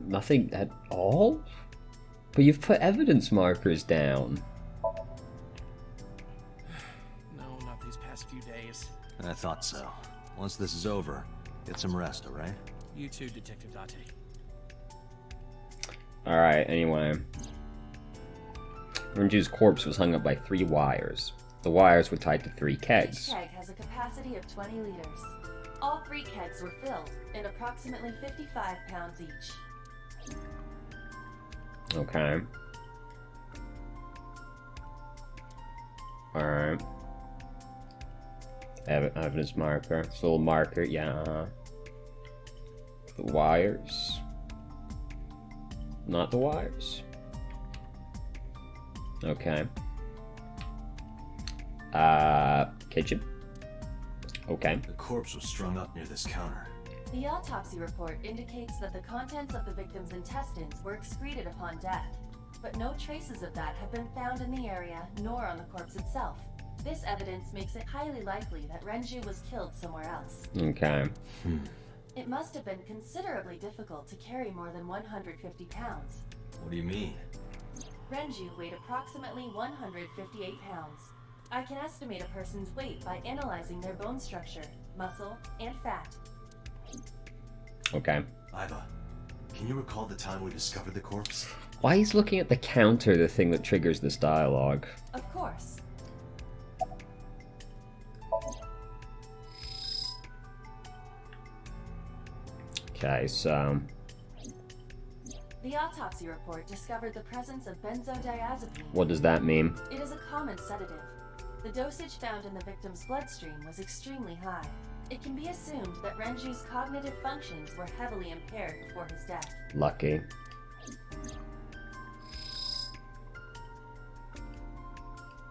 Nothing at all? But you've put evidence markers down. No, not these past few days. I thought so. Once this is over, get some rest, alright? You too, Detective Date. Alright, anyway. Renju's corpse was hung up by 3 wires. The wires were tied to 3 kegs. Each keg has a capacity of 20 liters. All 3 kegs were filled, and approximately 55 pounds each. Okay. Alright. Evidence marker. It's a little marker, yeah. The wires. Not the wires. Okay. Kitchen. Okay. The corpse was strung up near this counter. The autopsy report indicates that the contents of the victim's intestines were excreted upon death, but no traces of that have been found in the area nor on the corpse itself. This evidence makes it highly likely that Renju was killed somewhere else. Okay. It must have been considerably difficult to carry more than 150 pounds. What do you mean? Renju weighed approximately 158 pounds. I can estimate a person's weight by analyzing their bone structure, muscle, and fat. Okay. Iva, can you recall the time we discovered the corpse? Why he's looking at the counter, the thing that triggers this dialogue? Of course. Okay, so... The autopsy report discovered the presence of benzodiazepine. what does that mean? It is a common sedative. The dosage found in the victim's bloodstream was extremely high. It can be assumed that Renju's cognitive functions were heavily impaired before his death. Lucky.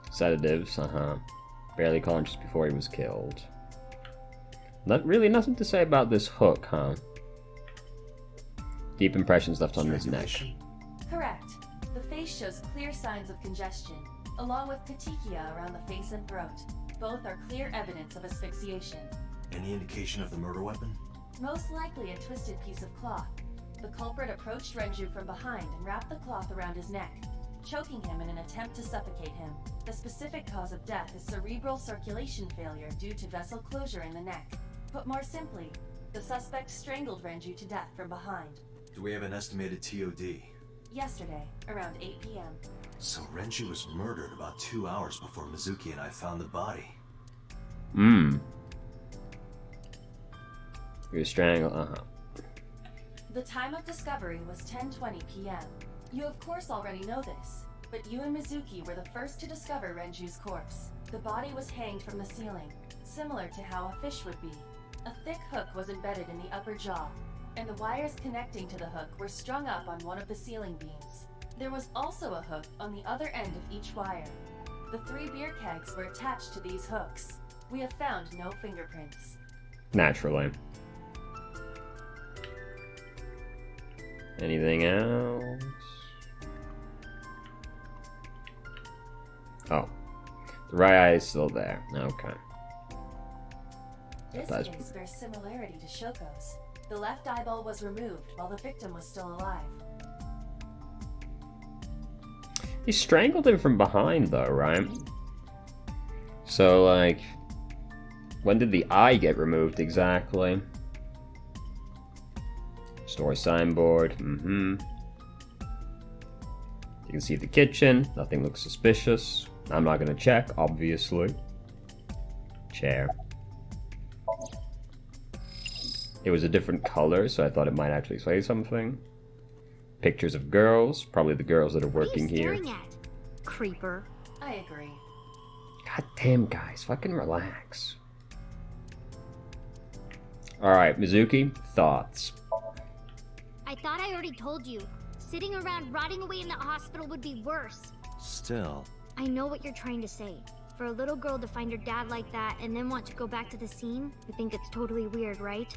Sedatives, barely conscious before he was killed. Really nothing to say about this hook, huh? Deep impressions left on his neck. Correct. The face shows clear signs of congestion, along with petechia around the face and throat. Both are clear evidence of asphyxiation. Any indication of the murder weapon? Most likely a twisted piece of cloth. The culprit approached Renju from behind and wrapped the cloth around his neck, choking him in an attempt to suffocate him. The specific cause of death is cerebral circulation failure due to vessel closure in the neck. Put more simply, the suspect strangled Renju to death from behind. Do we have an estimated TOD? Yesterday, around 8 p.m. So Renju was murdered about 2 hours before Mizuki and I found the body. He was strangled, The time of discovery was 10:20 p.m. You of course already know this, but you and Mizuki were the first to discover Renju's corpse. The body was hanged from the ceiling, similar to how a fish would be. A thick hook was embedded in the upper jaw, and the wires connecting to the hook were strung up on one of the ceiling beams. There was also a hook on the other end of each wire. The 3 beer kegs were attached to these hooks. We have found no fingerprints. Naturally. Anything else? Oh. The right eye is still there. Okay. This case bears similarity to Shoko's. The left eyeball was removed while the victim was still alive. He strangled him from behind, though, right? So, like, when did the eye get removed exactly? Store signboard, You can see the kitchen, nothing looks suspicious. I'm not gonna check, obviously. Chair. It was a different color, so I thought it might actually say something. Pictures of girls, probably the girls that are working here. What are you staring at, creeper? I agree. God damn, guys, fucking relax. Alright, Mizuki, thoughts? I thought I already told you. Sitting around rotting away in the hospital would be worse. Still. I know what you're trying to say. For a little girl to find her dad like that and then want to go back to the scene, you think it's totally weird, right?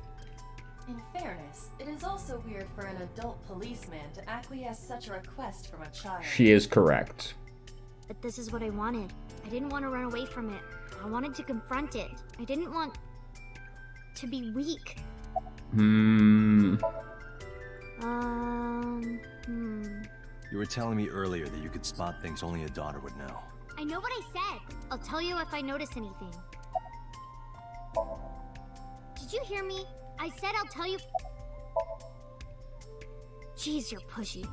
In fairness, it is also weird for an adult policeman to acquiesce such a request from a child. She is correct. But this is what I wanted. I didn't want to run away from it. I wanted to confront it. I didn't want to be weak. were telling me earlier that you could spot things only a daughter would know. I know what I said. I'll tell you if I notice anything. Did you hear me? I said I'll tell you. Jeez, you're pushy.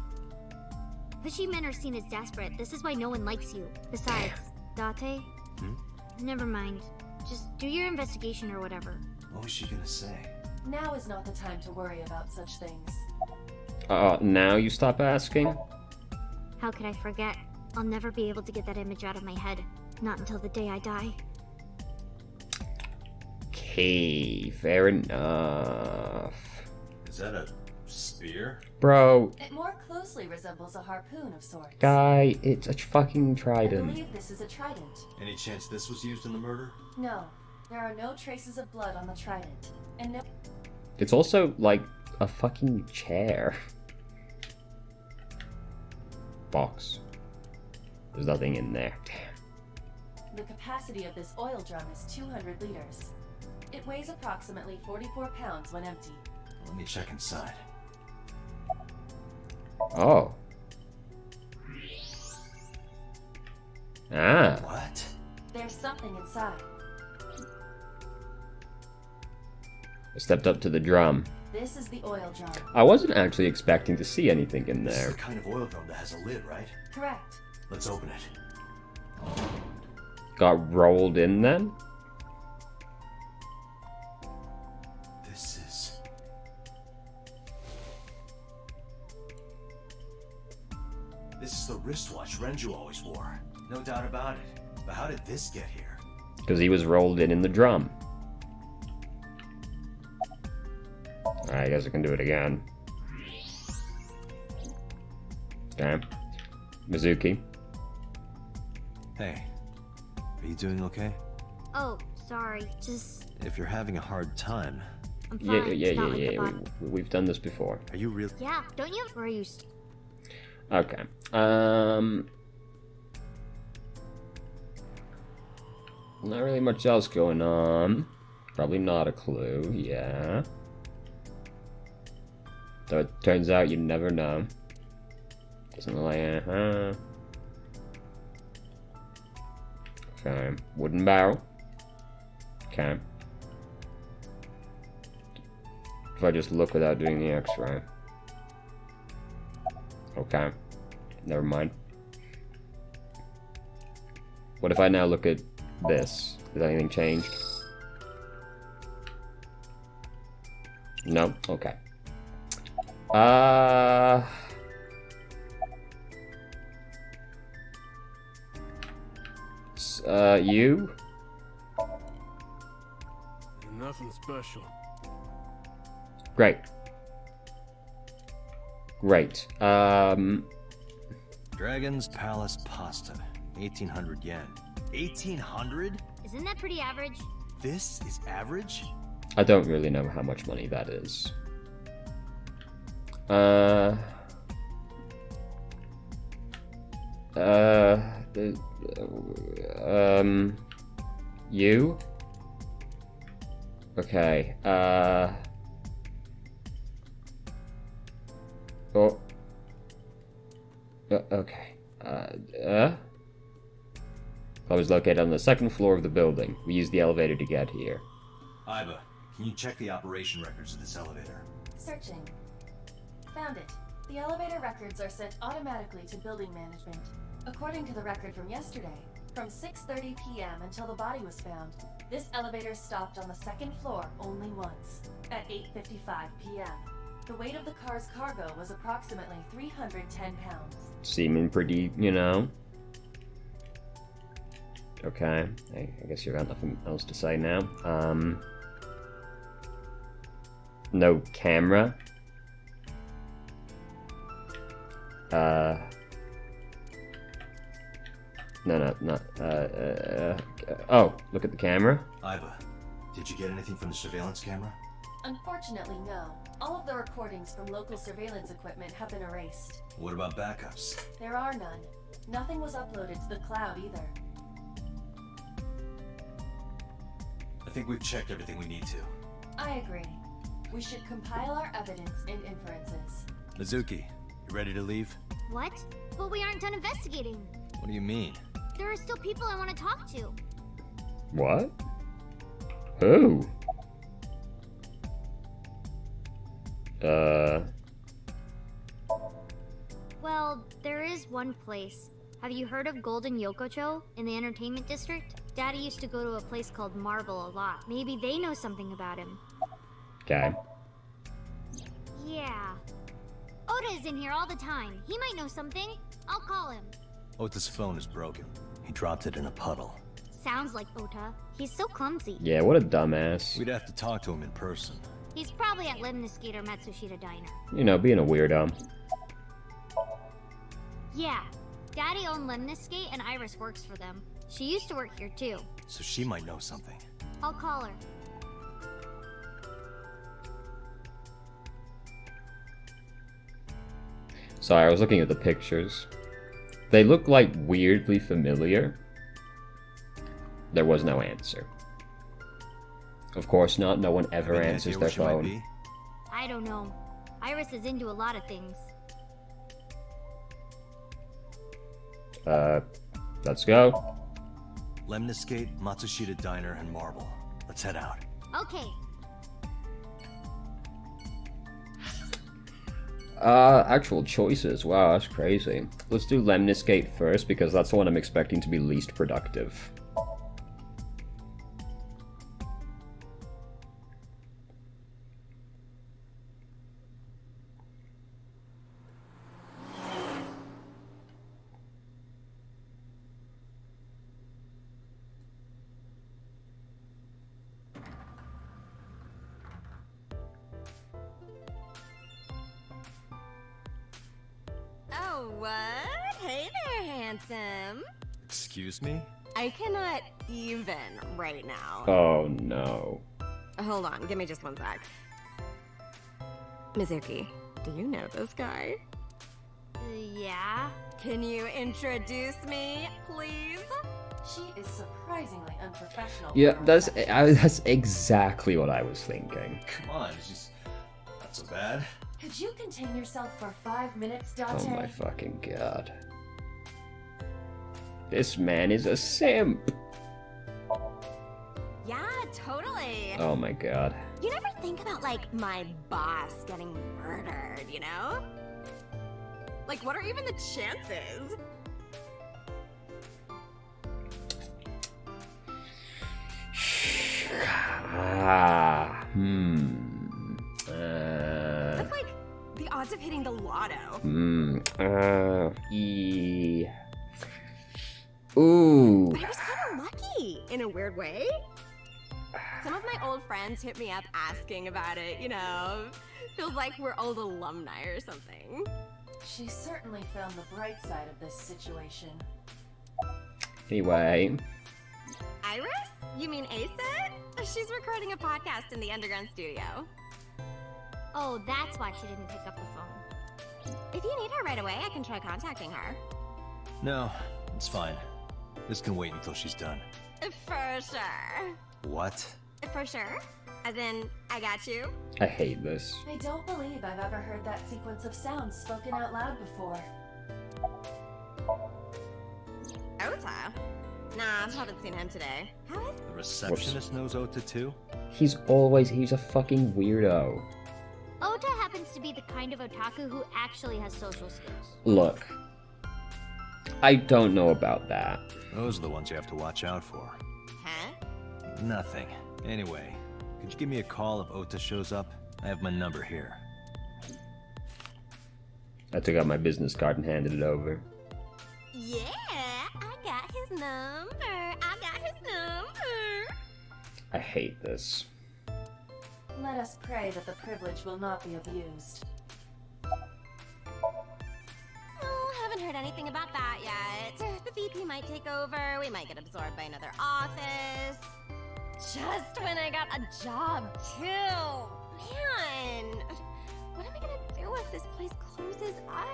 Pushy men are seen as desperate. This is why no one likes you. Besides, Date? Never mind. Just do your investigation or whatever. What was she gonna say? Now is not the time to worry about such things. Now you stop asking? How could I forget? I'll never be able to get that image out of my head. Not until the day I die. Okay, fair enough. Is that a spear? Bro, It more closely resembles a harpoon of sorts. guy, it's a fucking I trident. believe this is a trident. Any chance this was used in the murder? No, there are no traces of blood on the trident. And no... It's also like a fucking chair. Box. There's nothing in there. Damn. The capacity of this oil drum is 200 liters. It weighs approximately 44 pounds when empty. Let me check inside. Oh. Ah. What? There's something inside. I stepped up to the drum. This is the oil drum. I wasn't actually expecting to see anything in This is there. the kind of oil drum that has a lid, right? Correct. Let's open it. Got rolled in then? This is... This is the wristwatch Renju always wore. No doubt about it. But how did this get here? Because he was rolled in the drum. I guess I can do it again. Okay. Mizuki. Hey, are you doing okay? Oh, sorry. Just, If you're having a hard time, I'm fine. Yeah, It's not like the yeah. bottom. We've done this before. are you really... Yeah, don't you? Where are you? Okay. Not really much else going on. Probably not a clue, yeah. Though it turns out you never know. Doesn't look like, Okay. Wooden barrel. Okay. If I just look without doing the x-ray. Okay. Never mind. What if I now look at this? Has anything changed? No? Okay. You? Nothing special. Great. Great. Dragon's Palace pasta. 1,800 yen. 1,800? Isn't that pretty average? This is average? I don't really know how much money that is. You? Okay, oh. Okay, I was located on the second floor of the building. We used the elevator to get here. Iba, can you check the operation records of this elevator? Searching. Found it. The elevator records are sent automatically to building management. According to the record from yesterday, from 6:30 p.m. until the body was found, this elevator stopped on the second floor only once, at 8:55 p.m. The weight of the car's cargo was approximately 310 pounds. Seeming pretty, you know. Okay, I guess you got nothing else to say now. No camera. Oh, look at the camera. Iba, did you get anything from the surveillance camera? Unfortunately, no. All of the recordings from local surveillance equipment have been erased. What about backups? There are none. Nothing was uploaded to the cloud either. I think we've checked everything we need to. I agree. We should compile our evidence and inferences. Mizuki, you ready to leave? What? But we aren't done investigating. What do you mean? There are still people I want to talk to. What? Who? Well, there is one place. Have you heard of Golden Yokocho in the entertainment district? Daddy used to go to a place called Marble a lot. Maybe they know something about him. Okay. Yeah. Oda is in here all the time. He might know something. I'll call him. Ota's phone is broken. He dropped it in a puddle. Sounds like Ota. He's so clumsy. Yeah, what a dumbass. We'd have to talk to him in person. He's probably at Lemniscate or Matsushita Diner. You know, being a weirdo. Yeah. Daddy owned Lemniscate and Iris works for them. She used to work here too. So she might know something. I'll call her. Sorry, I was looking at the pictures. They look like weirdly familiar. There was no answer. Of course not, no one ever Any answers idea their where she might phone. be? I don't know. Iris is into a lot of things. Let's go. Lemniscate, Matsushita Diner, and Marble. Let's head out. Okay. Actual choices. Wow, that's crazy. Let's do Lemniscate first, because that's the one I'm expecting to be least productive. Oh, what? Hey there, handsome. Excuse me? I cannot even right now. Oh no. Hold on, give me just one sec. Mizuki, do you know this guy? Yeah? Can you introduce me, please? She is surprisingly unprofessional. Yeah, for that's herself. that's exactly what I was thinking. Come on, it's just not so bad. Could you contain yourself for 5 minutes, Date? Oh my fucking god. This man is a simp. Yeah, totally. Oh my god. You never think about, like, my boss getting murdered, you know? Like, what are even the chances? Ah, That's like the odds of hitting the lotto. Ooh. But I was kind of lucky, in a weird way. Some of my old friends hit me up asking about it, you know. Feels like we're old alumni or something. She certainly found the bright side of this situation. Anyway. Iris? You mean Asit? She's recording a podcast in the underground studio. Oh, that's why she didn't pick up the phone. If you need her right away, I can try contacting her. No, it's fine. This can wait until she's done. For sure. What? For sure. As in, I got you. I hate this. I don't believe I've ever heard that sequence of sounds spoken out loud before. Ota? Nah, haven't seen him today. How is... The receptionist knows Ota too? He's a fucking weirdo. Ota happens to be the kind of otaku who actually has social skills. Look. I don't know about that. Those are the ones you have to watch out for. Huh? Nothing. Anyway, could you give me a call if Ota shows up? I have my number here. I took out my business card and handed it over. Yeah, I got his number. I got his number. I hate this. Let us pray that the privilege will not be abused. Oh, haven't heard anything about that yet. The VP might take over. We might get absorbed by another office. Just when I got a job, too. Man, what am I gonna do if this place closes up?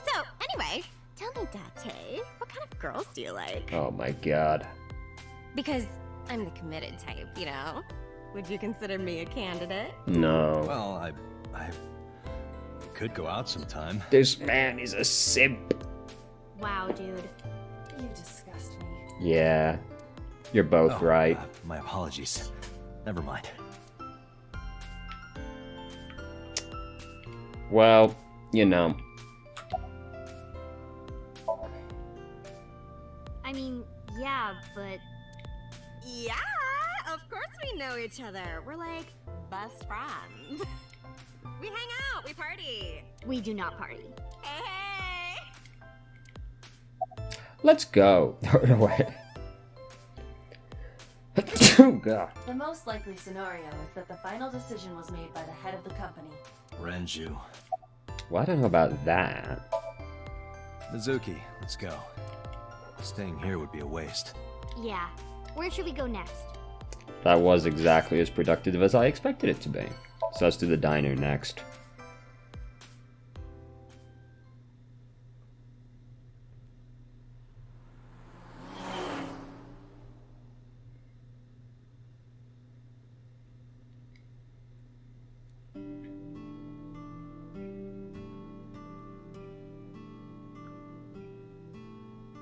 So, anyway, tell me, Date, what kind of girls do you like? Oh my god. Because I'm the committed type, you know? Would you consider me a candidate? No. Well, I could go out sometime. This man is a simp. Wow, dude. You disgust me. Yeah, you're both right. My apologies. Never mind. Well, you know. I mean, yeah, but Yeah, of course we know each other. We're like best friends. We hang out, we party. we do not party. Hey! Let's go. Throw it away. Oh, God. The most likely scenario is that the final decision was made by the head of the company. Renju. Well, I don't know about that. Mizuki, let's go. Staying here would be a waste. Yeah. Where should we go next? That was exactly as productive as I expected it to be. So let's do the diner next.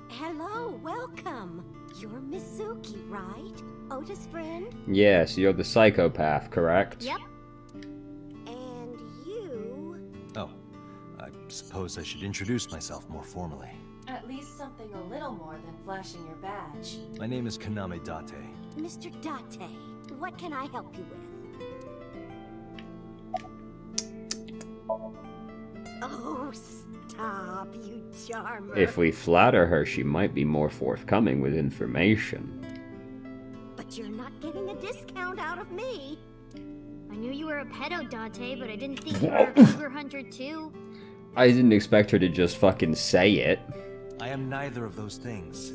Hello, welcome. You're Mizuki, right? Otis' friend? Yes, you're the psychopath, correct? Yep. And you... Oh, I suppose I should introduce myself more formally. At least something a little more than flashing your badge. My name is Kaname Date. Mr. Date. What can I help you with? Oh, stop, you charmer. If we flatter her, she might be more forthcoming with information. But you're not getting a discount out of me. I knew you were a pedo, Dante, but I didn't think you were a cougar hunter too. I didn't expect her to just fucking say it. I am neither of those things.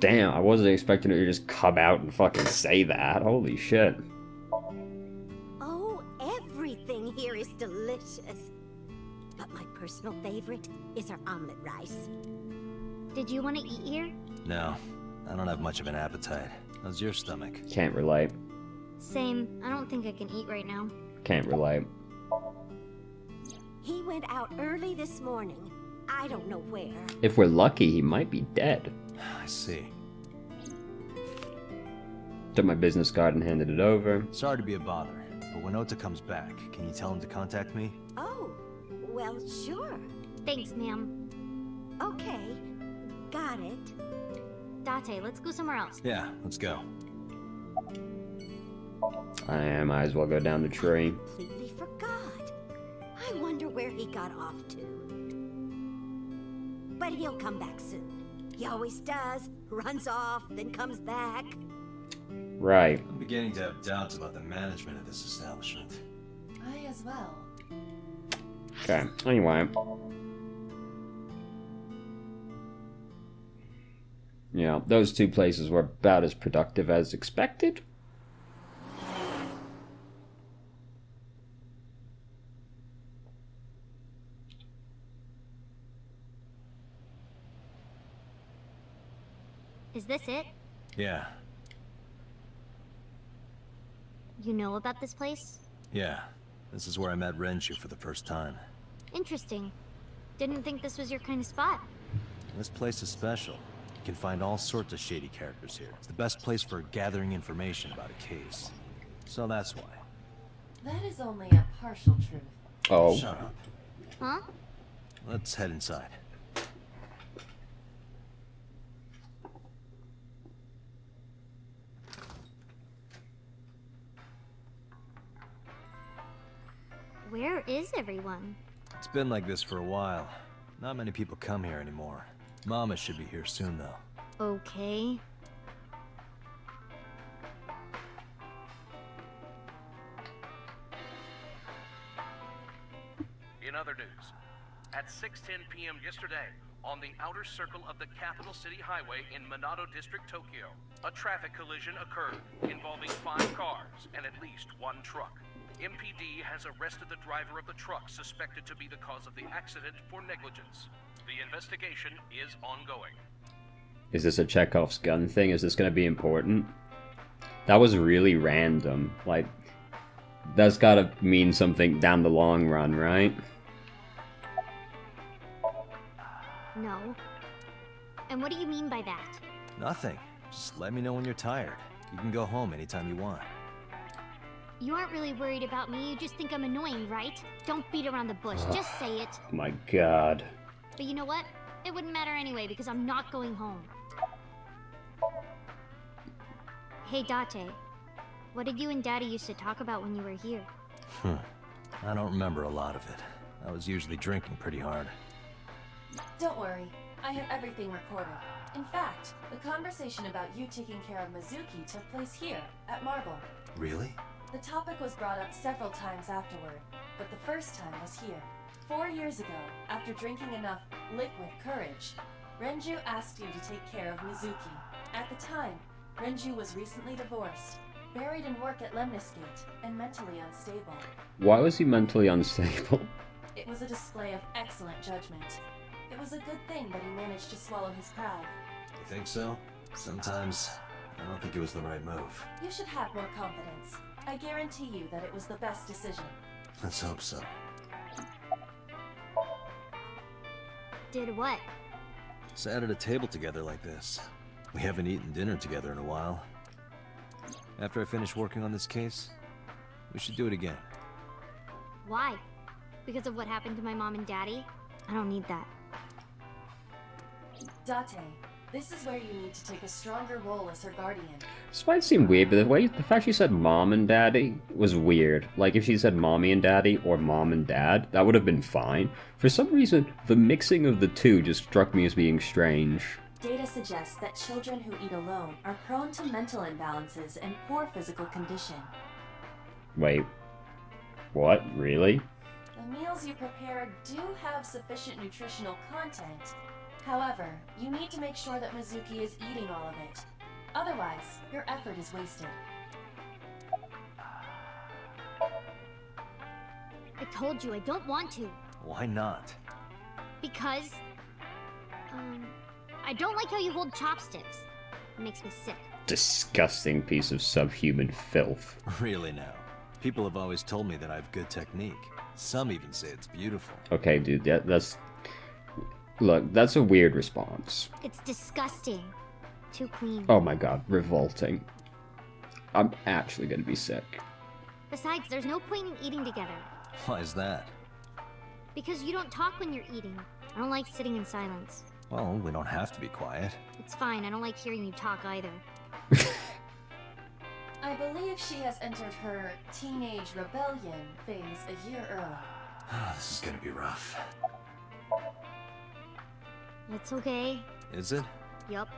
Damn, I wasn't expecting her to just come out and fucking say that. Holy shit. Oh, everything here is delicious. But my personal favorite is our omelet rice. Did you want to eat here? No, I don't have much of an appetite. How's your stomach? Can't relate. Same. I don't think I can eat right now. Can't relate. He went out early this morning. I don't know where. If we're lucky, he might be dead. I see. Took my business card and handed it over. Sorry to be a bother, but when Ota comes back, can you tell him to contact me? Oh, well, sure. Thanks, ma'am. Okay, got it. Date, let's go somewhere else. Yeah, let's go. I might as well go down the tree. Completely forgot. I wonder where he got off to. But he'll come back soon. He always does. Runs off, then comes back. Right. I'm beginning to have doubts about the management of this establishment. I as well. Okay, anyway. Yeah, those two places were about as productive as expected. Is this it? Yeah, You know about this place? yeah. This is where I met Renju for the first time. Interesting. Didn't think this was your kind of spot. This place is special. You can find all sorts of shady characters here. It's the best place for gathering information about a case. So that's why. That is only a partial truth. Oh. Shut up. Huh? Let's head inside. Where is everyone? It's been like this for a while. Not many people come here anymore. Mama should be here soon, though. Okay. In other news, at 6:10 p.m. yesterday, on the outer circle of the Capital City Highway in Minato District, Tokyo, a traffic collision occurred involving 5 cars and at least 1 truck. MPD has arrested the driver of the truck suspected to be the cause of the accident for negligence. The investigation is ongoing. Is this a Chekhov's gun thing? Is this going to be important? That was really random. Like, That's gotta mean something down the long run, right? No. And what do you mean by that? Nothing. Just let me know when you're tired. You can go home anytime you want. You aren't really worried about me, you just think I'm annoying, right? Don't beat around the bush, just say it. Oh my god. But you know what? It wouldn't matter anyway, because I'm not going home. Hey, Date. What did you and Daddy used to talk about when you were here? I don't remember a lot of it. I was usually drinking pretty hard. Don't worry, I have everything recorded. In fact, the conversation about you taking care of Mizuki took place here, at Marble. Really? The topic was brought up several times afterward, but the first time was here. 4 years ago, after drinking enough liquid courage, Renju asked you to take care of Mizuki. At the time, Renju was recently divorced, buried in work at Lemniscate, and mentally unstable. Why was he mentally unstable? It was a display of excellent judgment. It was a good thing that he managed to swallow his pride. You think so? Sometimes, I don't think it was the right move. You should have more confidence. I guarantee you that it was the best decision. Let's hope so. Did what? Sat at a table together like this. We haven't eaten dinner together in a while. After I finish working on this case, we should do it again. Why? Because of what happened to my mom and daddy? I don't need that. Date, this is where you need to take a stronger role as her guardian. This might seem weird, but the fact she said mom and daddy was weird. Like, if she said mommy and daddy or mom and dad, that would have been fine. For some reason, the mixing of the two just struck me as being strange. Data suggests that children who eat alone are prone to mental imbalances and poor physical condition. Wait. What? Really? The meals you prepare do have sufficient nutritional content. However, you need to make sure that Mizuki is eating all of it. Otherwise, your effort is wasted. I told you I don't want to. Why not? Because... I don't like how you hold chopsticks. It makes me sick. Disgusting piece of subhuman filth. Really now. People have always told me that I have good technique. Some even say it's beautiful. Okay, dude, that's... Look, that's a weird response. It's disgusting. Too clean. Oh my god, revolting. I'm actually gonna be sick. Besides, there's no point in eating together. Why is that? Because you don't talk when you're eating. I don't like sitting in silence. Well, we don't have to be quiet. It's fine, I don't like hearing you talk either. I believe she has entered her teenage rebellion phase a year early. This is gonna be rough. It's okay. Is it? Yup.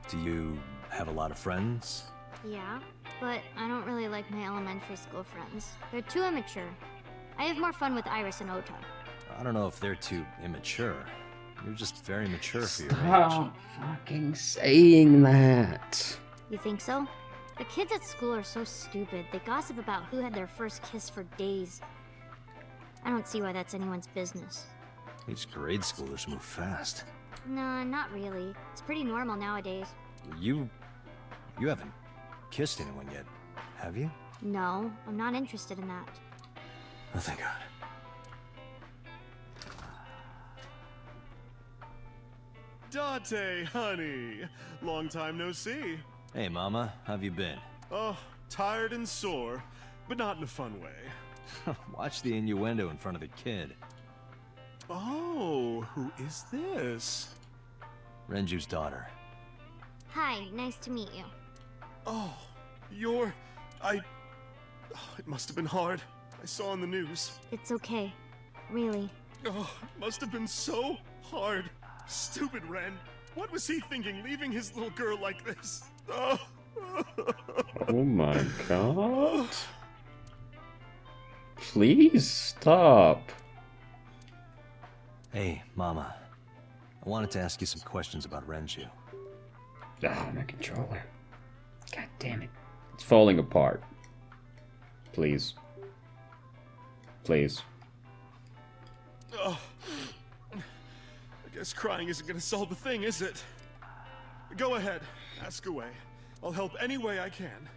Do you have a lot of friends? Yeah, but I don't really like my elementary school friends. They're too immature. I have more fun with Iris and Ota. I don't know if they're too immature. You're just very mature for your age. Stop fucking saying that. You think so? The kids at school are so stupid. They gossip about who had their first kiss for days. I don't see why that's anyone's business. These grade schoolers move fast. Nah, not really. It's pretty normal nowadays. You haven't kissed anyone yet, have you? No, I'm not interested in that. Oh, thank God. Date, honey. Long time no see. Hey, Mama, how've you been? Oh, tired and sore, but not in a fun way. Watch the innuendo in front of the kid. Oh, who is this? Renju's daughter. Hi, nice to meet you. Oh, it must have been hard. I saw on the news. It's okay. Really. Oh, it must have been so hard. Stupid Ren. What was he thinking, leaving his little girl like this? Oh, Oh my god. Please stop. Hey, Mama. I wanted to ask you some questions about Renju. Ah, my controller. God damn it. It's falling apart. Please. Please. oh. I guess crying isn't gonna solve the thing, is it? Go ahead, ask away. I'll help any way I can.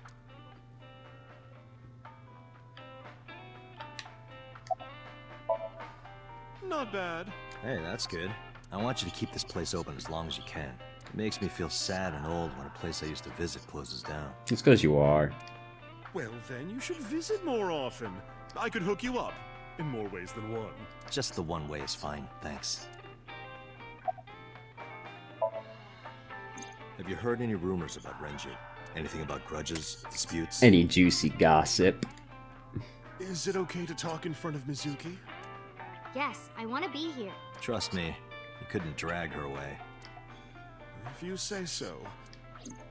not bad. Hey, that's good. I want you to keep this place open as long as you can. It makes me feel sad and old when a place I used to visit closes down. It's because you are. Well, then you should visit more often. I could hook you up in more ways than one. Just the one way is fine, thanks. Have you heard any rumors about Renju? Anything about grudges, disputes? Any juicy gossip? Is it okay to talk in front of Mizuki? Yes, I want to be here. Trust me, you couldn't drag her away. If you say so.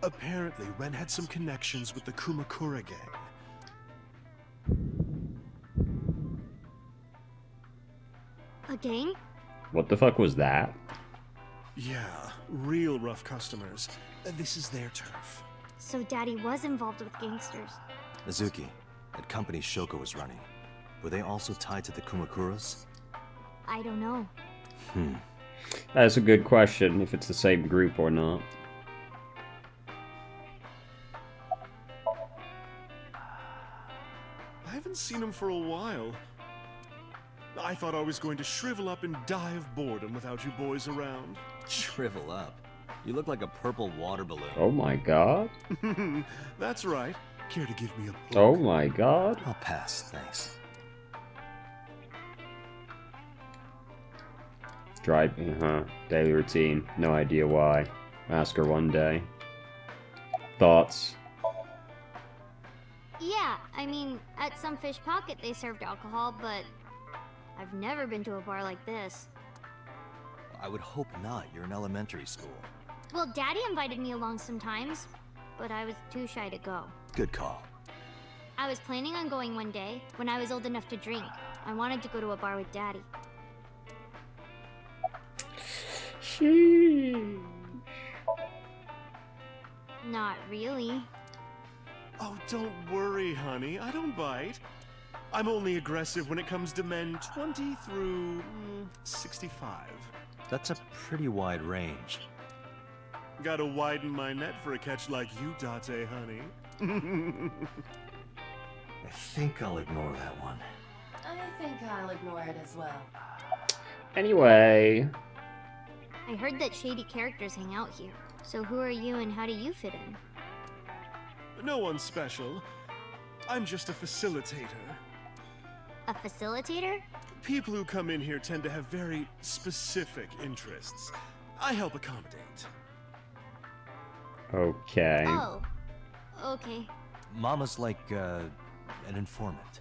Apparently, Ren had some connections with the Kumakura gang. A gang? What the fuck was that? Yeah, real rough customers. This is their turf. So Daddy was involved with gangsters. Mizuki, that company Shoko was running, were they also tied to the Kumakuras? I don't know. That's a good question, if it's the same group or not. I haven't seen him for a while. I thought I was going to shrivel up and die of boredom without you boys around. Shrivel up. You look like a purple water balloon. Oh my god. That's right. Care to give me a book? Oh my god. I'll pass, thanks. Driving, huh? Daily routine. No idea why. Ask her one day. Thoughts? Yeah, I mean, at some fish pocket they served alcohol, but I've never been to a bar like this. I would hope not. You're in elementary school. Well, Daddy invited me along sometimes, but I was too shy to go. Good call. I was planning on going one day when I was old enough to drink. I wanted to go to a bar with Daddy. Sheesh. Not really. Oh, don't worry, honey. I don't bite. I'm only aggressive when it comes to men 20 through 65. That's a pretty wide range. Gotta widen my net for a catch like you, Date, honey. I think I'll ignore that one. I think I'll ignore it as well. Anyway. I heard that shady characters hang out here. So who are you and how do you fit in? No one special. I'm just a facilitator. A facilitator? People who come in here tend to have very specific interests. I help accommodate. Okay. Oh. Okay. Mama's like, an informant.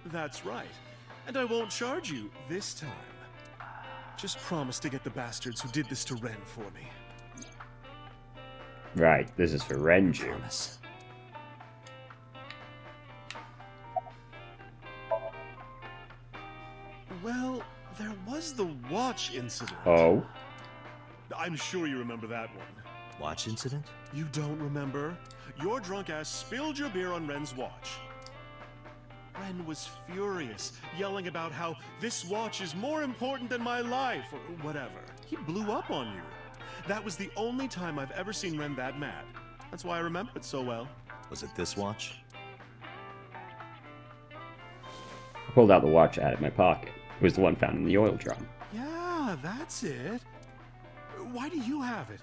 That's right. And I won't charge you this time. Just promise to get the bastards who did this to Ren for me. Right, this is for Renju. Promise. Well, there was the watch incident. Oh? I'm sure you remember that one. Watch incident? You don't remember? Your drunk ass spilled your beer on Ren's watch. Ren was furious, yelling about how this watch is more important than my life, or whatever. He blew up on you. That was the only time I've ever seen Ren that mad. That's why I remember it so well. Was it this watch? I pulled out the watch I had in my pocket. It was the one found in the oil drum. Yeah, that's it. Why do you have it?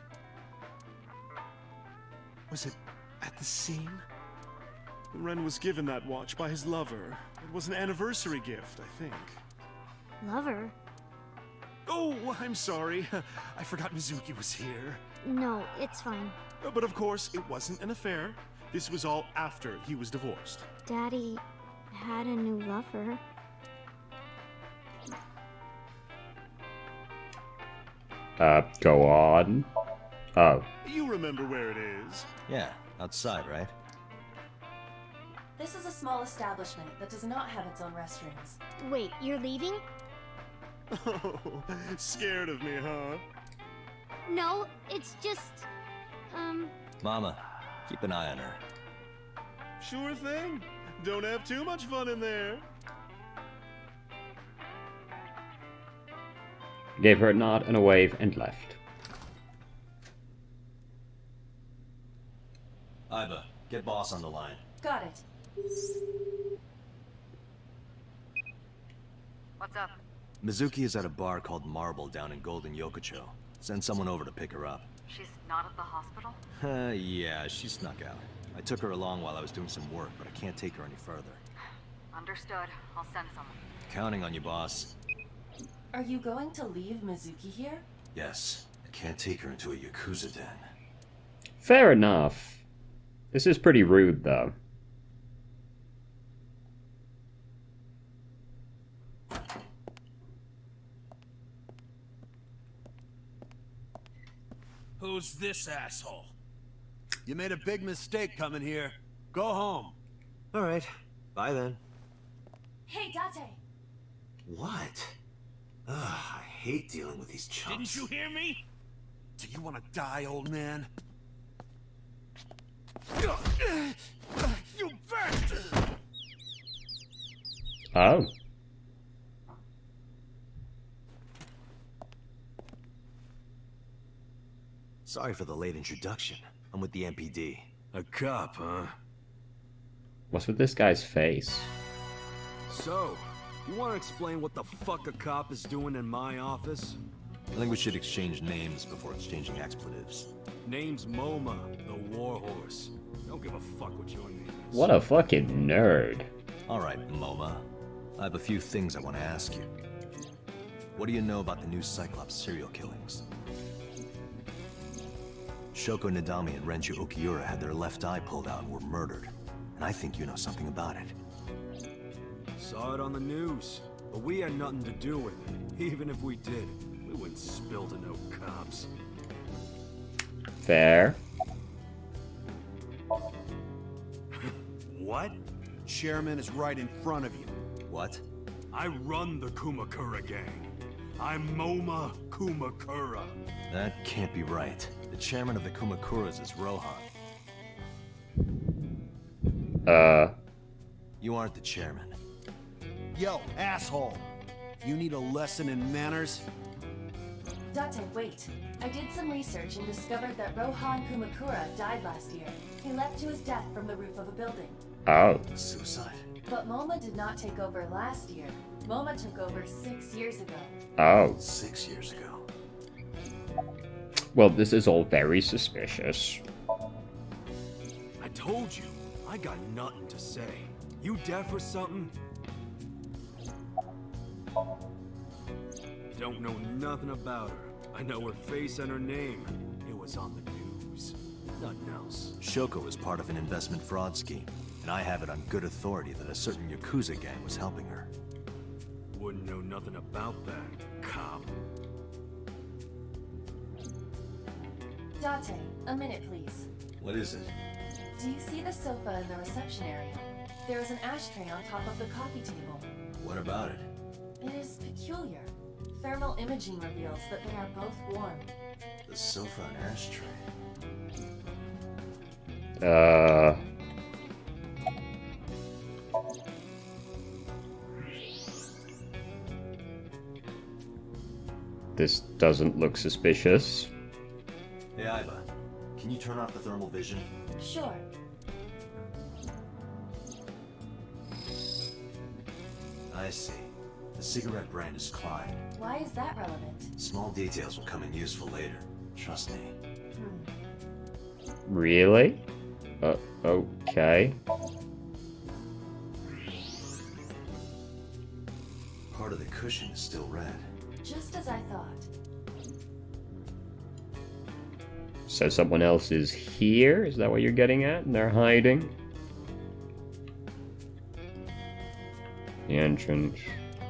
Was it at the scene? Ren was given that watch by his lover. It was an anniversary gift, I think. Lover? Oh, I'm sorry. I forgot Mizuki was here. No, it's fine. But of course, it wasn't an affair. This was all after he was divorced. Daddy had a new lover. Go on. Oh. You remember where it is. Yeah, outside, right? This is a small establishment that does not have its own restrooms. Wait, you're leaving? Oh, scared of me, huh? No, it's just... Mama, keep an eye on her. Sure thing. Don't have too much fun in there. Gave her a nod and a wave and left. Iba, get boss on the line. Got it. What's up? Mizuki is at a bar called Marble down in Golden Yokocho. Send someone over to pick her up. She's not at the hospital? Yeah, she snuck out. I took her along while I was doing some work, but I can't take her any further. Understood. I'll send someone. Counting on you, boss. Are you going to leave Mizuki here? Yes. I can't take her into a Yakuza den. Fair enough. This is pretty rude, though. Who's this asshole? You made a big mistake coming here. Go home. Alright. Bye then. Hey, Date! What? Ugh, I hate dealing with these chumps. Didn't you hear me? Do you want to die, old man? You bastard! Oh. Sorry for the late introduction. I'm with the MPD. A cop, huh? What's with this guy's face? So, you want to explain what the fuck a cop is doing in my office? I think we should exchange names before exchanging expletives. Name's MoMA, the Warhorse. Don't give a fuck what your name is. What a fucking nerd. Alright, MoMA. I have a few things I want to ask you. What do you know about the new Cyclops serial killings? Shoko Nadami and Renju Okiura had their left eye pulled out and were murdered. And I think you know something about it. Saw it on the news, but we had nothing to do with it. Even if we did, we wouldn't spill to no cops. Fair. What? Chairman is right in front of you. What? I run the Kumakura gang. I'm MoMA Kumakura. That can't be right. The chairman of the Kumakuras is Rohan. You aren't the chairman. Yo, asshole! You need a lesson in manners? Date, wait. I did some research and discovered that Rohan Kumakura died last year. He leapt to his death from the roof of a building. Oh. Suicide. But MoMA did not take over last year. MoMA took over 6 years ago. Oh. 6 years ago. Well, this is all very suspicious. I told you, I got nothing to say. You deaf or something? Don't know nothing about her. I know her face and her name. It was on the news. Nothing else. Shoko was part of an investment fraud scheme, and I have it on good authority that a certain Yakuza gang was helping her. Wouldn't know nothing about that, cop. Date, a minute please. What is it? Do you see the sofa in the reception area? There is an ashtray on top of the coffee table. What about it? It is peculiar. Thermal imaging reveals that they are both warm. The sofa and ashtray. This doesn't look suspicious. Hey, Iva. Can you turn off the thermal vision? Sure. I see. The cigarette brand is Klein. Why is that relevant? Small details will come in useful later. Trust me. Really? Okay. Part of the cushion is still red. Just as I thought. So someone else is here? Is that what you're getting at? And they're hiding? The entrance.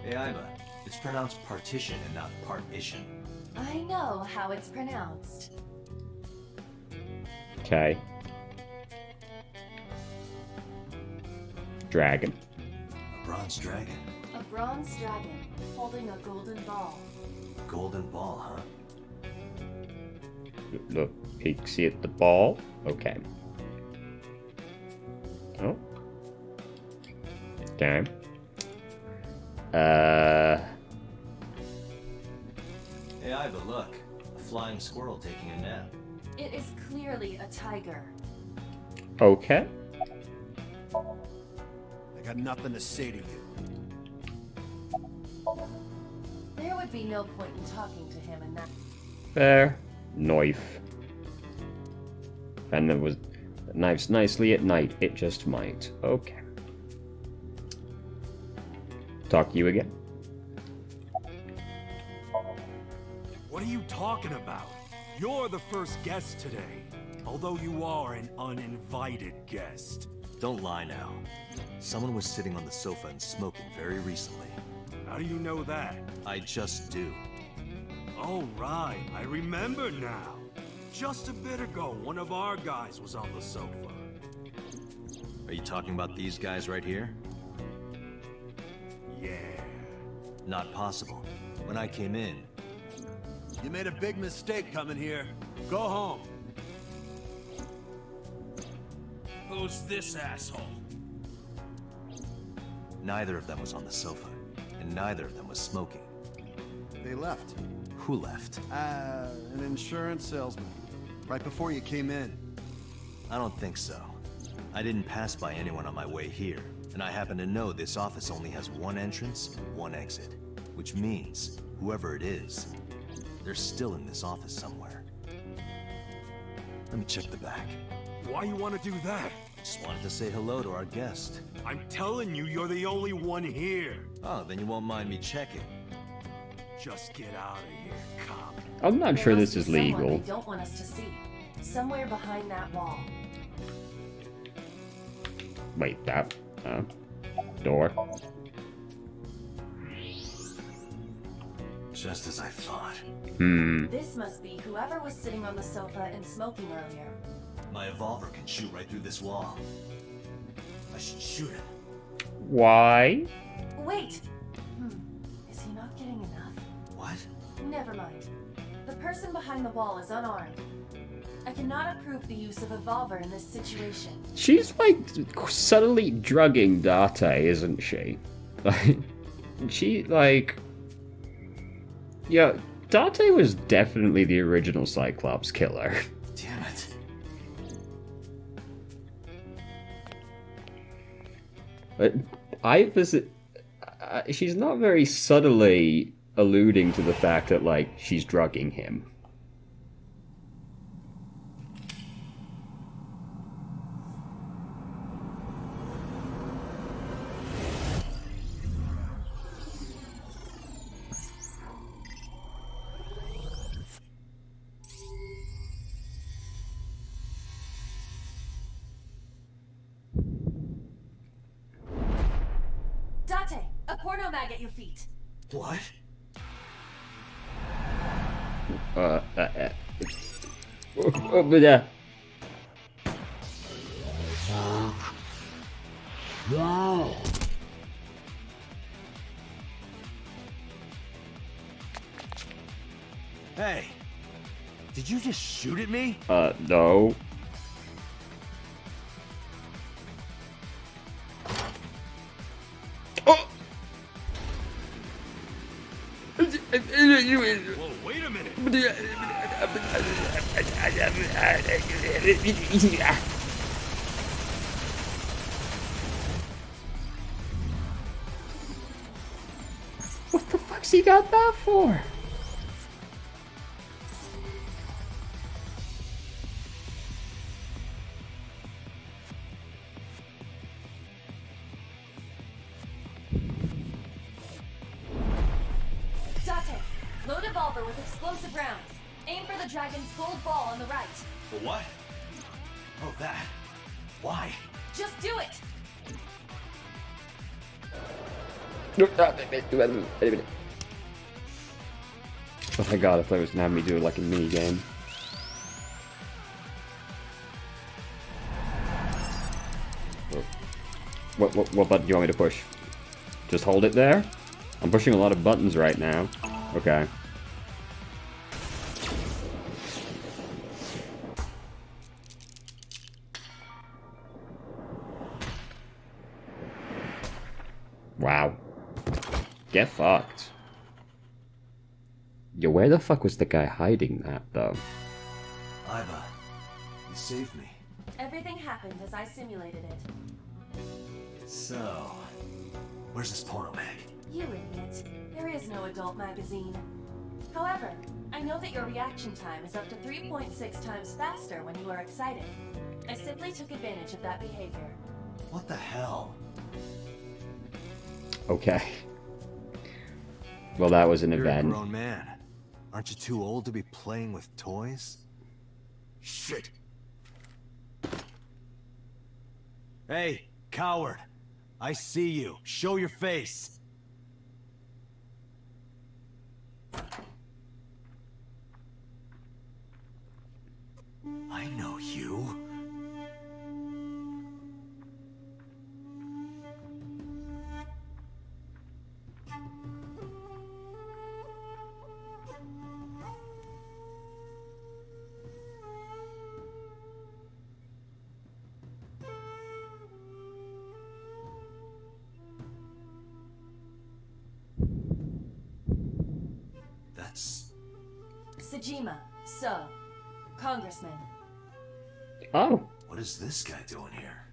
Hey, Iva. It's pronounced partition and not partition. I know how it's pronounced. Okay. Dragon. A bronze dragon. A bronze dragon holding a golden ball. Golden ball, huh? Look, you can see it, the ball. Okay. Oh. Okay. Hey, Iva, look. A flying squirrel taking a nap. It is clearly a tiger. Okay. I got nothing to say to you. would be no point in talking to him in that. Fair. Knife. And there was knives nicely at night. It just might. Okay. Talk to you again. What are you talking about? You're the first guest today. Although you are an uninvited guest. Don't lie now. Someone was sitting on the sofa and smoking very recently. How do you know that? I just do. Oh, right. I remember now. Just a bit ago, one of our guys was on the sofa. Are you talking about these guys right here? Yeah. Not possible. When I came in... You made a big mistake coming here. Go home. Who's this asshole? Neither of them was on the sofa, and neither of them was smoking. They left. Who left? An insurance salesman. Right before you came in. I don't think so. I didn't pass by anyone on my way here, and I happen to know this office only has one entrance, one exit. Which means, whoever it is, they're still in this office somewhere. Let me check the back. Why you want to do that? Just wanted to say hello to our guest. I'm telling you, you're the only one here. Oh, then you won't mind me checking. Just get out of here, cop. I'm not sure There this must is be someone legal. They don't want us to see. Somewhere behind that wall. Wait, that door. Just as I thought. This must be whoever was sitting on the sofa and smoking earlier. My evolver can shoot right through this wall. I should shoot him. Why? Wait! Is he not getting enough? What? Never mind. The person behind the wall is unarmed. I cannot approve the use of a revolver in this situation. She's like subtly drugging Date, isn't she? Like, she like, yeah, Date was definitely the original Cyclops killer. Damn it. But she's not very subtly alluding to the fact that like she's drugging him. Date! A porno mag at your feet! What? Over there. Hey! Did you just shoot at me? No. Oh! Whoa, wait a minute. What the fuck's he got that for? Date! Load a revolver with explosive rounds. Aim for the dragon's gold ball on the right. For what? Oh, that. Why? Just do it! Oh my god, I thought it was gonna have me do like a mini game. What button do you want me to push? Just hold it there? I'm pushing a lot of buttons right now. Okay. Wow. Get fucked. Yo, where the fuck was the guy hiding that, though? Iva, you saved me. Everything happened as I simulated it. So, where's this porno mag? You idiot. There is no adult magazine. However, I know that your reaction time is up to 3.6 times faster when you are excited. I simply took advantage of that behavior. What the hell? Okay. Well, that was an You're a event. grown man. Aren't you too old to be playing with toys? Shit. Hey, coward. I see you. Show your face. I know you. That's... Sejima, so, Congressman. Oh. What is this guy doing here?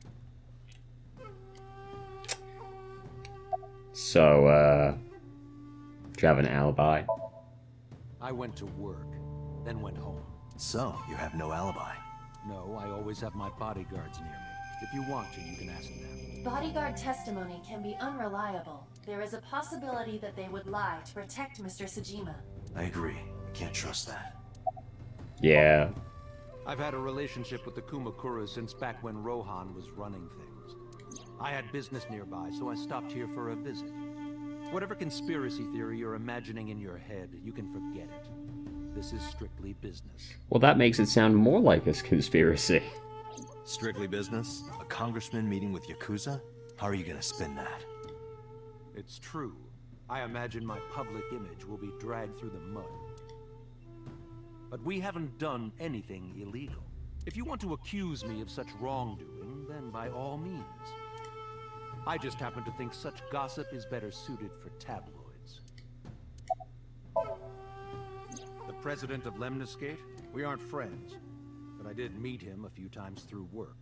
So, do you have an alibi? I went to work, then went home. So, you have no alibi? No, I always have my bodyguards near me. If you want to, you can ask them. Bodyguard testimony can be unreliable. There is a possibility that they would lie to protect Mr. Sejima. I agree. I can't trust that. Yeah. I've had a relationship with the Kumakuras since back when Rohan was running things. I had business nearby, so I stopped here for a visit. Whatever conspiracy theory you're imagining in your head, you can forget it. This is strictly business. Well, that makes it sound more like a conspiracy. Strictly business? A congressman meeting with Yakuza? How are you gonna spin that? It's true. I imagine my public image will be dragged through the mud. But we haven't done anything illegal. If you want to accuse me of such wrongdoing, then by all means. I just happen to think such gossip is better suited for tabloids. The president of Lemniscate? We aren't friends, but I did meet him a few times through work.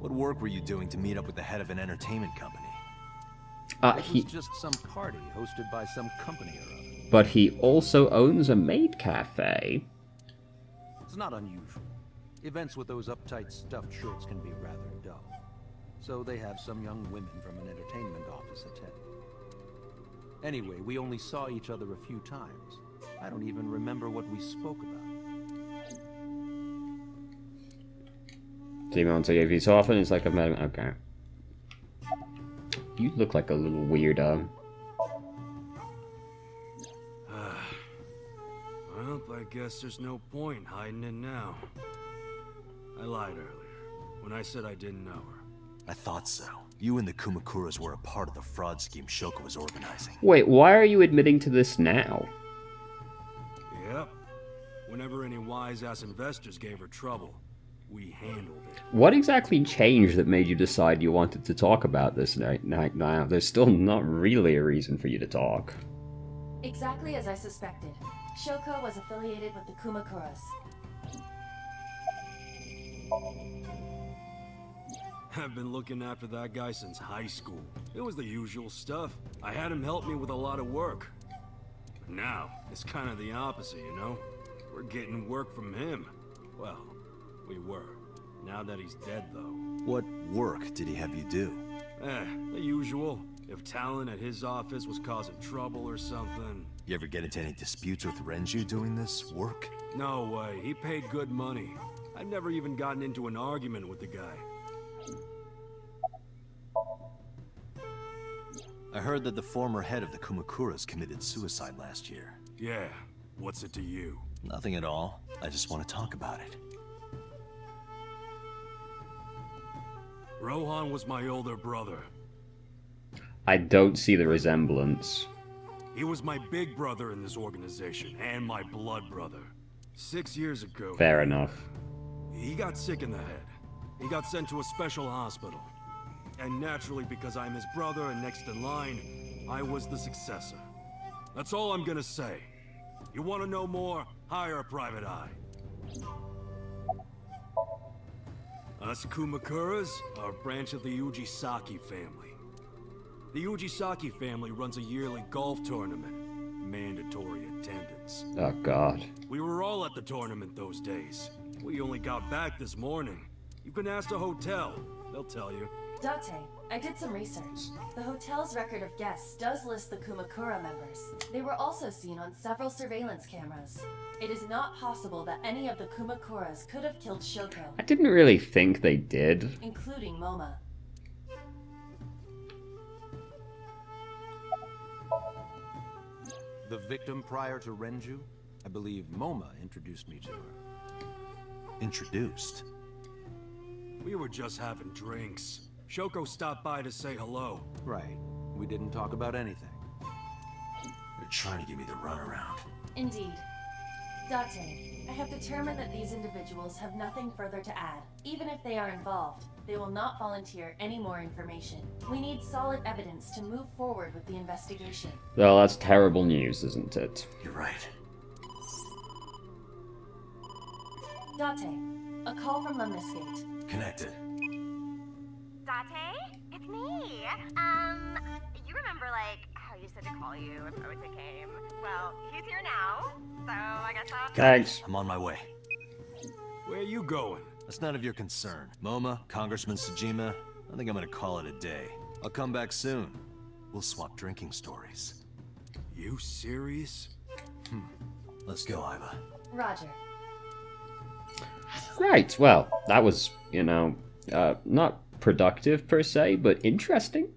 What work were you doing to meet up with the head of an entertainment company? It was just some party hosted by some company or other. But he also owns a maid cafe. It's not unusual. Events with those uptight stuffed shirts can be rather dull. So they have some young women from an entertainment office attend. Anyway, we only saw each other a few times. I don't even remember what we spoke about. Demon, so if he's often, it's like a madam. Okay. You look like a little weirdo. Well, I guess there's no point hiding it now. I lied earlier, when I said I didn't know her. I thought so. You and the Kumakuras were a part of the fraud scheme Shoko was organizing. Wait, why are you admitting to this now? Yep. Whenever any wise-ass investors gave her trouble, we handled it. What exactly changed that made you decide you wanted to talk about this night now? There's still not really a reason for you to talk. Exactly as I suspected. Shoko was affiliated with the Kumakuras. I've been looking after that guy since high school. It was the usual stuff. I had him help me with a lot of work. But now, it's kind of the opposite, you know? We're getting work from him. Well, we were. Now that he's dead, though. What work did he have you do? The usual. If talent at his office was causing trouble or something. You ever get into any disputes with Renju doing this work? No way. He paid good money. I've never even gotten into an argument with the guy. I heard that the former head of the Kumakuras committed suicide last year. Yeah. What's it to you? Nothing at all. I just want to talk about it. Rohan was my older brother. I don't see the resemblance. He was my big brother in this organization, and my blood brother. 6 years ago... Fair enough. He got sick in the head. He got sent to a special hospital. And naturally, because I'm his brother and next in line, I was the successor. That's all I'm gonna say. You want to know more? Hire a private eye. Us Kumakuras are a branch of the Ujisaki family. The Ujisaki family runs a yearly golf tournament. Mandatory attendance. Oh, God. We were all at the tournament those days. We only got back this morning. You can ask the hotel. They'll tell you. Date, I did some research. The hotel's record of guests does list the Kumakura members. They were also seen on several surveillance cameras. It is not possible that any of the Kumakuras could have killed Shoko, I didn't really think they did. including Moma. The victim prior to Renju? I believe Moma introduced me to her. Introduced? We were just having drinks. Shoko stopped by to say hello. Right. We didn't talk about anything. You're trying to give me the runaround. Indeed. Date, I have determined that these individuals have nothing further to add. Even if they are involved, they will not volunteer any more information. We need solid evidence to move forward with the investigation. Well, that's terrible news, isn't it? You're right. Date, a call from Lemniscate. Connected. Date? It's me. You remember, like, how you said to call you if Ota came? Well, he's here now, so I guess I'll... Thanks. I'm on my way. Where you going? That's none of your concern. Moma, Congressman Tsujima, I think I'm gonna call it a day. I'll come back soon. We'll swap drinking stories. You serious? Let's go, Iva. Roger. Right, well, that was, you know, not productive per se, but interesting.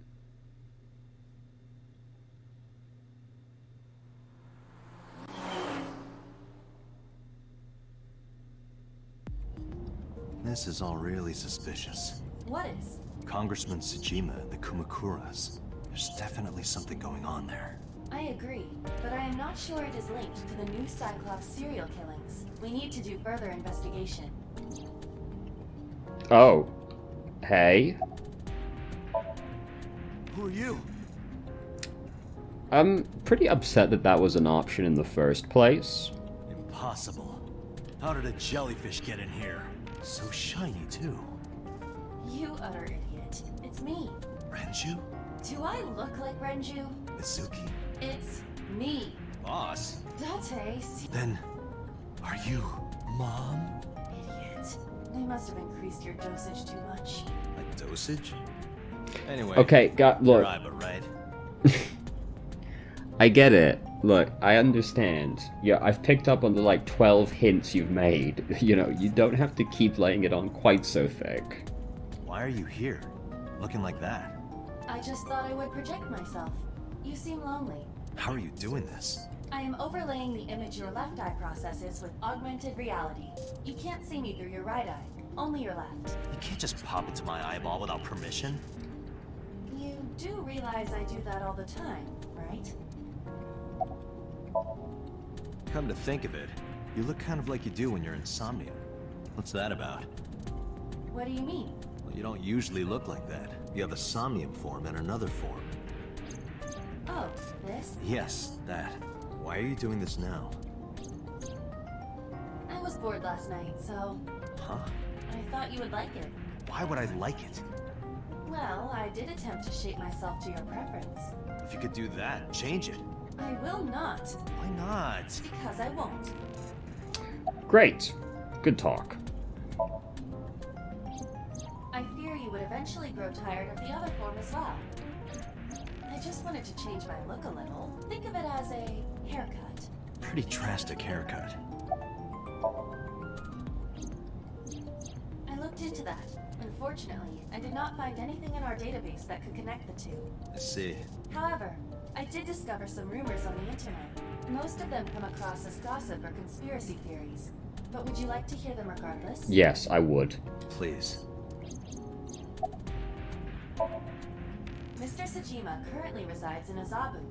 This is all really suspicious. What is? Congressman Tsujima and the Kumakuras. There's definitely something going on there. I agree, but I am not sure it is linked to the new Cyclops serial killings. We need to do further investigation. Oh. Hey. Who are you? I'm pretty upset that that was an option in the first place. Impossible. How did a jellyfish get in here? So shiny, too. You utter idiot. It's me. Renju? Do I look like Renju? Mizuki? It's me. Boss? Date. Then, are you Mom? Idiot. I must have increased your dosage too much. A dosage? Anyway. Okay, look. You're Iva, right? I get it. Look, I understand. Yeah, I've picked up on the, like, 12 hints you've made. You know, you don't have to keep laying it on quite so thick. Why are you here? Looking like that? I just thought I would project myself. You seem lonely. How are you doing this? I am overlaying the image your left eye processes with augmented reality. You can't see me through your right eye, only your left. You can't just pop into my eyeball without permission. You do realize I do that all the time, right? Come to think of it, you look kind of like you do when you're in Somnium. What's that about? What do you mean? Well, you don't usually look like that. You have a Somnium form and another form. Oh, this? Yes, that. Why are you doing this now? I was bored last night, so... Huh? I thought you would like it. Why would I like it? Well, I did attempt to shape myself to your preference. If you could do that, change it. I will not. Why not? Because I won't. Great. Good talk. I fear you would eventually grow tired of the other form as well. I just wanted to change my look a little. Think of it as a haircut. Pretty drastic haircut. I looked into that. Unfortunately, I did not find anything in our database that could connect the two. I see. However, I did discover some rumors on the internet. Most of them come across as gossip or conspiracy theories. But would you like to hear them regardless? Yes, I would. Please. Mr. Tsujima currently resides in Azabu.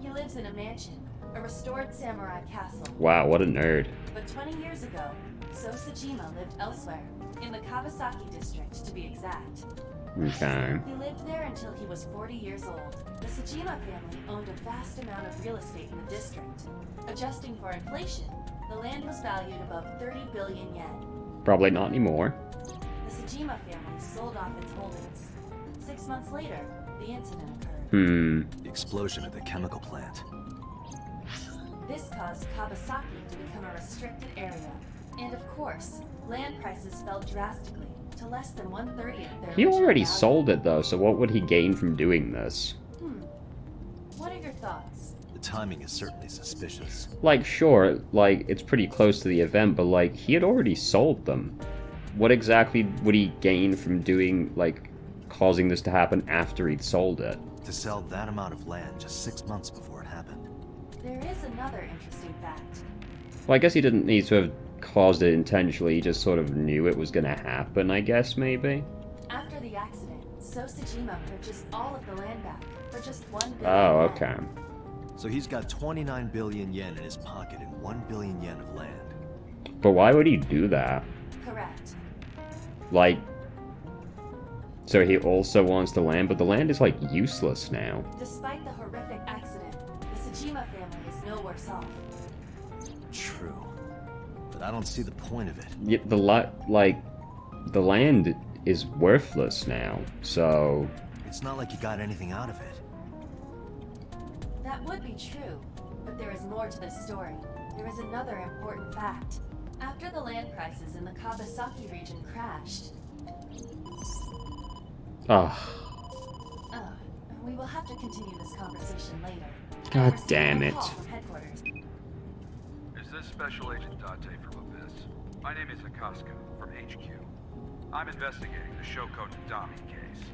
He lives in a mansion, a restored samurai castle. Wow, what a nerd. But 20 years ago, So Tsujima lived elsewhere, in the Kawasaki district to be exact. Okay. He lived there until he was 40 years old. The Tsujima family owned a vast amount of real estate in the district. Adjusting for inflation, the land was valued above 30 billion yen. Probably not anymore. The Tsujima family sold off its holdings. 6 months later, the incident occurred. The explosion at the chemical plant. This caused Kawasaki to become a restricted area. And of course, land prices fell drastically to less than 1/30 of their He original already value. sold it though, so what would he gain from doing this? What are your thoughts? The timing is certainly suspicious. Like, sure, like, it's pretty close to the event, but, like, he had already sold them. What exactly would he gain from doing, like, causing this to happen after he'd sold it? To sell that amount of land just 6 months before it happened. There is another interesting fact. Well, I guess he didn't need to have caused it intentionally, he just sort of knew it was gonna happen, I guess, maybe? After the accident, Sosajima purchased all of the land back for just 1 billion Oh, yen. okay. So he's got 29 billion yen in his pocket and 1 billion yen of land. But why would he do that? Correct. Like, so he also wants the land, but the land is, like, useless now. Despite the horrific accident, the Sajima family is no worse off. True. But I don't see the point of it. Yet the the land is worthless now, so... It's not like you got anything out of it. That would be true, but there is more to this story. There is another important fact. After the land prices in the Kawasaki region crashed, we will have to continue this conversation later. God I received damn a it. call from headquarters. Is this Special Agent Date from Abyss? My name is Akaska, from HQ. I'm investigating the Shoko Nadami case.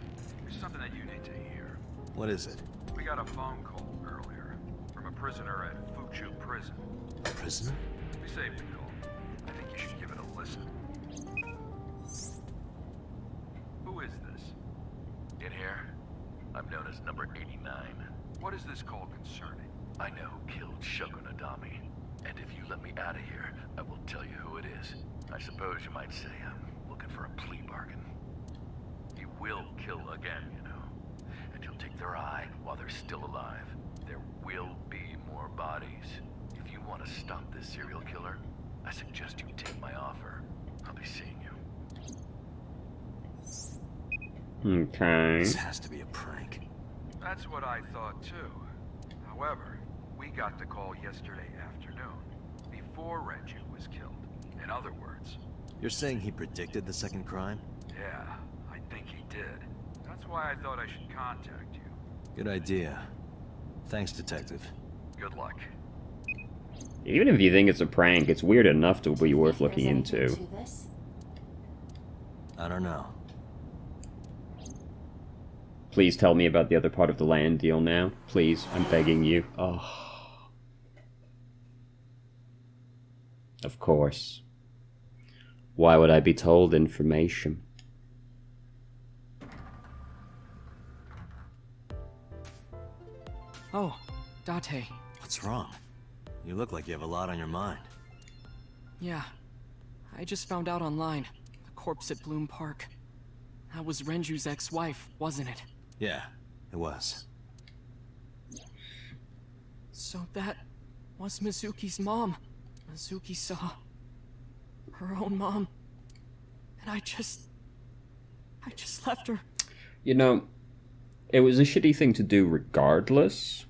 There's something that you need to hear. What is it? We got a phone call earlier from a prisoner at Fuchu Prison. A prisoner? We saved the call. I think you should give it a listen. Who is this? In here, I'm known as number 89. What is this call concerning? I know who killed Shoko Nadami, and if you let me out of here, I will tell you who it is. I suppose you might say I'm looking for a plea bargain. He will kill again, you know, and he'll take their eye while they're still alive. There will be more bodies. If you want to stop this serial killer, I suggest you take my offer. I'll be seeing you. Okay. This has to be a prank. That's what I thought too. However, we got the call yesterday afternoon, before Renju was killed. In other words... You're saying he predicted the second crime? Yeah, I think he did. That's why I thought I should contact you. Good idea. Thanks, Detective. Good luck. Even if you think it's a prank, it's weird enough to be worth There's looking anything into. to this? I don't know. Please tell me about the other part of the land deal now. Please, I'm begging you. Oh. Of course. Why would I be told information? Oh, Date. What's wrong? You look like you have a lot on your mind. Yeah. I just found out online. The corpse at Bloom Park. That was Renju's ex-wife, wasn't it? Yeah, it was. So that was Mizuki's mom. Mizuki saw her own mom. And I just left her. You know, it was a shitty thing to do regardless.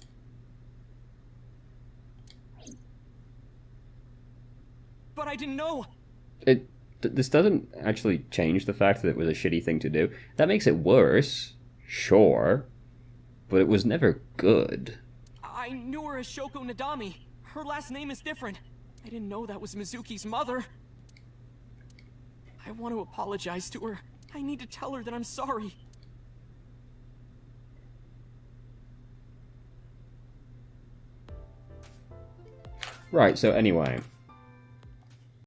But I didn't know. This doesn't actually change the fact that it was a shitty thing to do. That makes it worse, sure, but it was never good. I knew her as Shoko Nadami. Her last name is different. I didn't know that was Mizuki's mother. I want to apologize to her. I need to tell her that I'm sorry. Right, so anyway,